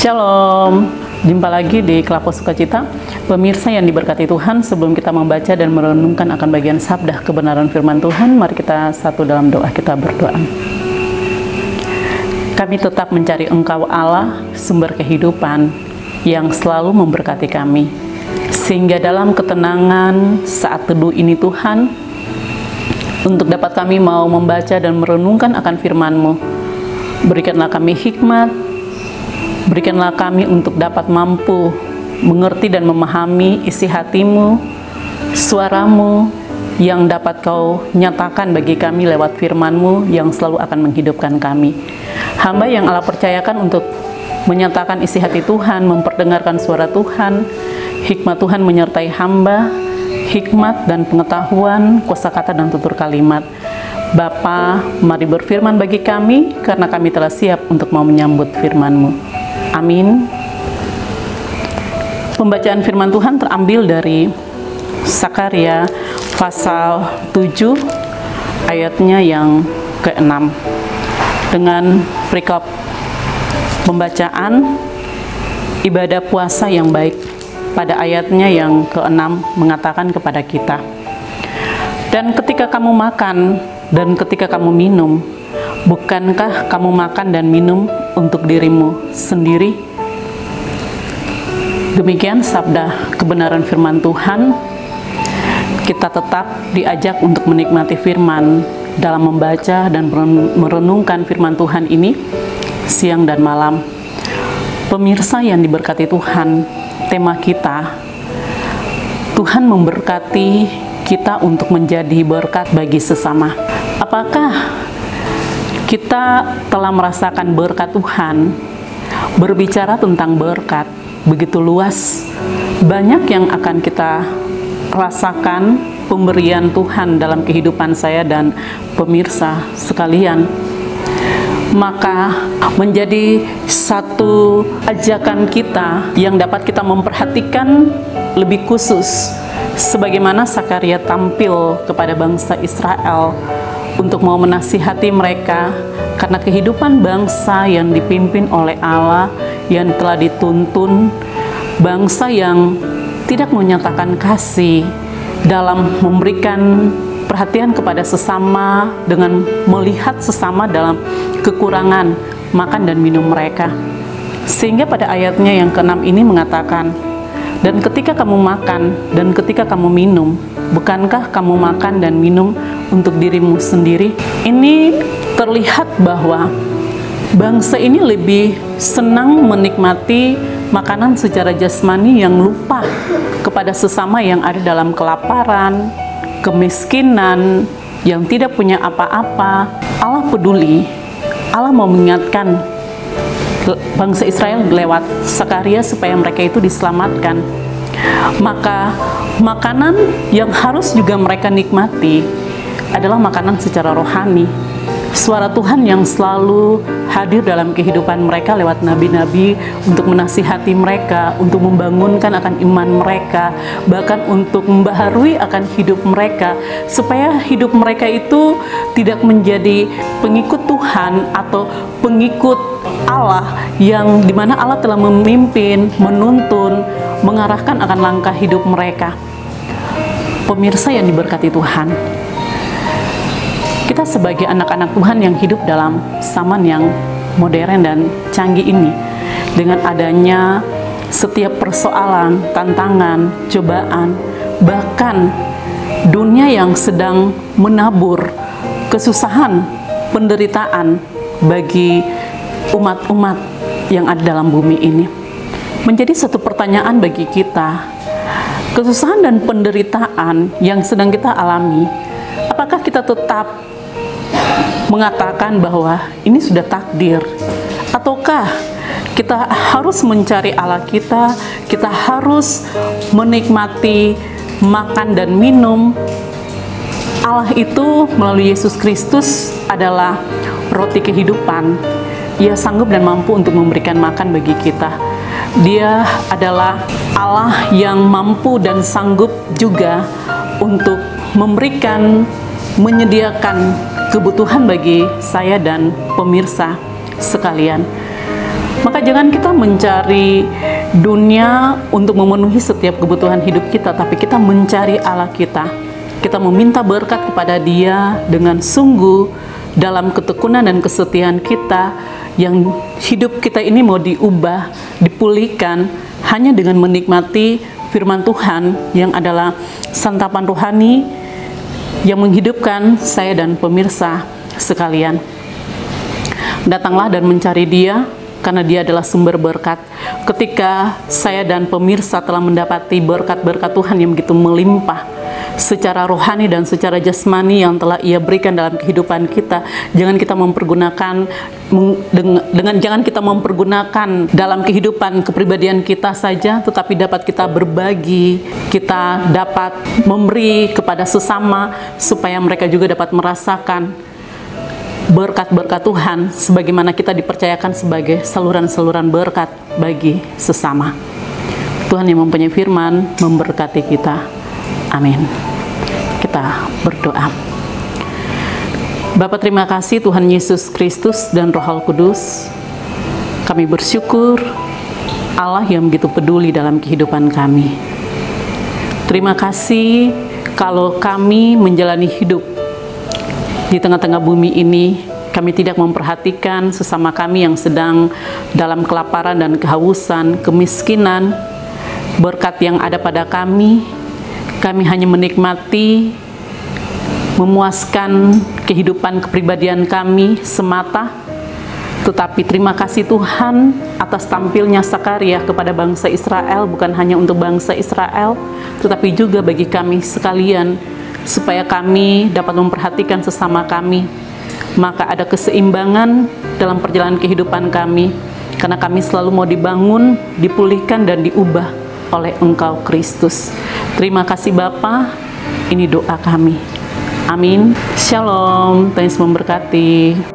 Shalom, jumpa lagi di Kelapa Sukacita. Pemirsa yang diberkati Tuhan, sebelum kita membaca dan merenungkan akan bagian sabda kebenaran firman Tuhan, mari kita satu dalam doa, kita berdoa. Kami tetap mencari Engkau Allah, sumber kehidupan, yang selalu memberkati kami. Sehingga dalam ketenangan saat teduh ini Tuhan, untuk dapat kami mau membaca dan merenungkan akan firman-Mu, berikanlah kami hikmat, berikanlah kami untuk dapat mampu mengerti dan memahami isi hati-Mu, suara-Mu yang dapat Kau nyatakan bagi kami lewat firman-Mu yang selalu akan menghidupkan kami. Hamba yang Allah percayakan untuk menyatakan isi hati Tuhan, memperdengarkan suara Tuhan, hikmat Tuhan menyertai hamba, hikmat dan pengetahuan, kosakata dan tutur kalimat. Bapa, mari berfirman bagi kami, karena kami telah siap untuk mau menyambut firman-Mu. Amin. Pembacaan firman Tuhan terambil dari Sakaria pasal 7 ayatnya yang ke-6 dengan perikop pembacaan ibadah puasa yang baik. Pada ayatnya yang ke-6 mengatakan kepada kita, dan ketika kamu makan dan ketika kamu minum, bukankah kamu makan dan minum untuk dirimu sendiri? Demikian sabda kebenaran firman Tuhan. Kita tetap diajak untuk menikmati firman dalam membaca dan merenungkan firman Tuhan ini siang dan malam. Pemirsa yang diberkati Tuhan, tema kita, Tuhan memberkati kita untuk menjadi berkat bagi sesama. Apakah kita telah merasakan berkat Tuhan? Berbicara tentang berkat begitu luas, banyak yang akan kita rasakan pemberian Tuhan dalam kehidupan saya dan pemirsa sekalian. Maka menjadi satu ajakan kita yang dapat kita memperhatikan lebih khusus, sebagaimana Sakaria tampil kepada bangsa Israel untuk mau menasihati mereka karena kehidupan bangsa yang dipimpin oleh Allah, yang telah dituntun, bangsa yang tidak menyatakan kasih dalam memberikan perhatian kepada sesama dengan melihat sesama dalam kekurangan makan dan minum mereka. Sehingga pada ayatnya yang ke-6 ini mengatakan, dan ketika kamu makan dan ketika kamu minum, bukankah kamu makan dan minum untuk dirimu sendiri? Ini terlihat bahwa bangsa ini lebih senang menikmati makanan secara jasmani yang lupa kepada sesama yang ada dalam kelaparan, kemiskinan, yang tidak punya apa-apa. Allah peduli. Allah mau mengingatkan bangsa Israel lewat Sakaria supaya mereka itu diselamatkan. Maka makanan yang harus juga mereka nikmati adalah makanan secara rohani. Suara Tuhan yang selalu hadir dalam kehidupan mereka lewat nabi-nabi untuk menasihati mereka, untuk membangunkan akan iman mereka, bahkan untuk membaharui akan hidup mereka, supaya hidup mereka itu tidak menjadi pengikut Tuhan atau pengikut Allah, yang dimana Allah telah memimpin, menuntun, mengarahkan akan langkah hidup mereka. Pemirsa yang diberkati Tuhan, kita sebagai anak-anak Tuhan yang hidup dalam zaman yang modern dan canggih ini, dengan adanya setiap persoalan, tantangan, cobaan, bahkan dunia yang sedang menabur kesusahan, penderitaan bagi umat-umat yang ada dalam bumi ini, menjadi satu pertanyaan bagi kita. Kesusahan dan penderitaan yang sedang kita alami, apakah kita tetap mengatakan bahwa ini sudah takdir, ataukah kita harus mencari Allah kita, kita harus menikmati makan dan minum? Allah itu melalui Yesus Kristus adalah roti kehidupan. Ia sanggup dan mampu untuk memberikan makan bagi kita. Dia adalah Allah yang mampu dan sanggup juga untuk memberikan, menyediakan kebutuhan bagi saya dan pemirsa sekalian. Maka jangan kita mencari dunia untuk memenuhi setiap kebutuhan hidup kita, tapi kita mencari Allah kita. Kita meminta berkat kepada Dia dengan sungguh dalam ketekunan dan kesetiaan kita, yang hidup kita ini mau diubah, dipulihkan hanya dengan menikmati firman Tuhan yang adalah santapan rohani yang menghidupkan saya dan pemirsa sekalian. Datanglah dan mencari Dia, karena Dia adalah sumber berkat. Ketika saya dan pemirsa telah mendapati berkat-berkat Tuhan yang begitu melimpah secara rohani dan secara jasmani yang telah Ia berikan dalam kehidupan kita, jangan kita mempergunakan dalam kehidupan kepribadian kita saja, tetapi dapat kita berbagi, kita dapat memberi kepada sesama supaya mereka juga dapat merasakan berkat-berkat Tuhan sebagaimana kita dipercayakan sebagai saluran-saluran berkat bagi sesama. Tuhan yang mempunyai firman memberkati kita. Amin. Kita berdoa. Bapa, terima kasih Tuhan Yesus Kristus dan Roh Kudus. Kami bersyukur Allah yang begitu peduli dalam kehidupan kami. Terima kasih kalau kami menjalani hidup di tengah-tengah bumi ini, kami tidak memperhatikan sesama kami yang sedang dalam kelaparan dan kehausan, kemiskinan. Berkat yang ada pada kami hanya menikmati, memuaskan kehidupan kepribadian kami semata. Tetapi terima kasih Tuhan atas tampilnya Sakaria kepada bangsa Israel, bukan hanya untuk bangsa Israel, tetapi juga bagi kami sekalian, supaya kami dapat memperhatikan sesama kami. Maka ada keseimbangan dalam perjalanan kehidupan kami, karena kami selalu mau dibangun, dipulihkan, dan diubah oleh Engkau Kristus. Terima kasih Bapa, ini doa kami. Amin. Shalom, Tuhan Yesus memberkati.